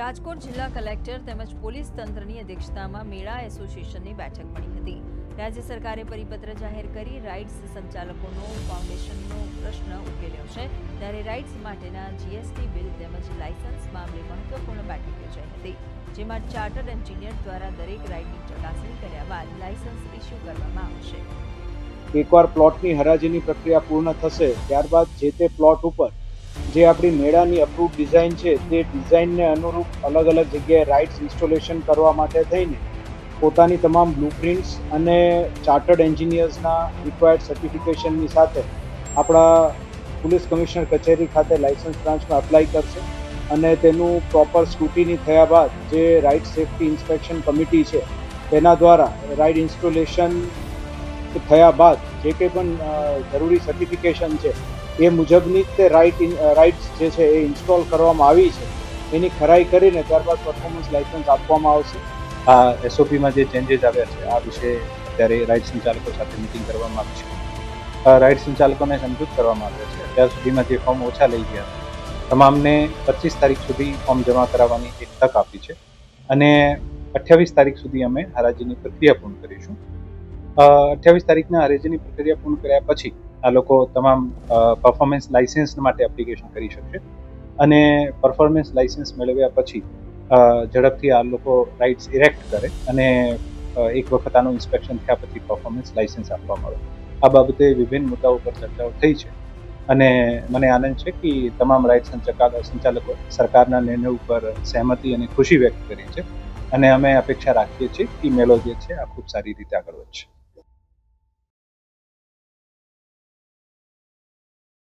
રાજકોટ જિલ્લા કલેક્ટર તેમજ પોલીસ તંત્રની અધ્યક્ષતામાં મેળા એસોસિએશનની બેઠક મળી હતી। રાજ્ય સરકારે પરિપત્ર જાહેર કરી રાઇડ્સ સંચાલકોનો ફાઉન્ડેશનનો પ્રશ્ન ઉકેલ્યો છે, ત્યારે રાઇડ્સ માટેના જીએસટી બિલ તેમજ લાયસન્સ મામલે મહત્વપૂર્ણ બેઠક યોજાઈ હતી, જેમાં ચાર્ટર્ડ એન્જિનિયર દ્વારા દરેક રાઇડની ચકાસણી કર્યા બાદ લાયસન્સ ઇસ્યુ કરવામાં આવશે। એકવાર પ્લોટની હરાજીની પ્રક્રિયા પૂર્ણ થશે ત્યારબાદ જે તે પ્લોટ ઉપર જે આપણી મેળાની અપ્રૂવ ડિઝાઇન છે તે ડિઝાઇનને અનુરૂપ અલગ અલગ જગ્યાએ રાઇડ્સ ઇન્સ્ટોલેશન કરવા માટે થઈને પોતાની તમામ બ્લુપ્રિન્ટ્સ અને ચાર્ટર્ડ એન્જિનિયર્સના રિક્વાયર્ડ સર્ટિફિકેશનની સાથે આપણા પોલીસ કમિશનર કચેરી ખાતે લાયસન્સ બ્રાન્ચમાં એપ્લાય કરશે અને તેનું પ્રોપર સ્ક્રુટિની થયા બાદ જે રાઇડ સેફ્ટી ઇન્સ્પેક્શન કમિટી છે તેના દ્વારા રાઇડ ઇન્સ્ટોલેશન થયા બાદ જે કંઈ પણ જરૂરી સર્ટિફિકેશન છે એ મુજબની તે રાઇડ્સ જે છે એ ઇન્સ્ટોલ કરવામાં આવી છે એની ખરાઈ કરીને ત્યારબાદ પરફોર્મન્સ લાયસન્સ આપવામાં આવશે। આ એસઓપીમાં જે ચેન્જીસ આવ્યા છે આ વિશે અત્યારે રાઇડ સંચાલકો સાથે મિટિંગ કરવામાં આવી છે। રાઇડ સંચાલકોને સમજૂત કરવામાં આવ્યા છે। અત્યાર સુધીમાં જે ફોર્મ ઓછા લઈ ગયા તમામને 25 તારીખ સુધી ફોર્મ જમા કરાવવાની એક તક આપી છે અને 28 તારીખ સુધી અમે હરાજીની પ્રક્રિયા પૂર્ણ કરીશું। 28 તારીખના હરાજીની પ્રક્રિયા પૂર્ણ કર્યા પછી આ લોકો તમામ પરફોર્મન્સ લાયસન્સ માટે એપ્લિકેશન કરી શકશે અને પરફોર્મન્સ લાયસન્સ મેળવ્યા પછી ઝડપથી આ લોકો રાઇડ્સ ઇરેક્ટ કરે અને એક વખત આનું ઇન્સ્પેક્શન થયા પછી પરફોર્મન્સ લાયસન્સ આપવામાં આવે। આ બાબતે વિભિન્ન મુદ્દાઓ પર ચર્ચાઓ થઈ છે અને મને આનંદ છે કે તમામ રાઇડ સંચાલકો સરકારના નિર્ણય ઉપર સહેમતિ અને ખુશી વ્યક્ત કરી છે અને અમે અપેક્ષા રાખીએ છીએ કે મેળો જે છે આ ખૂબ સારી રીતે આગળ વધશે।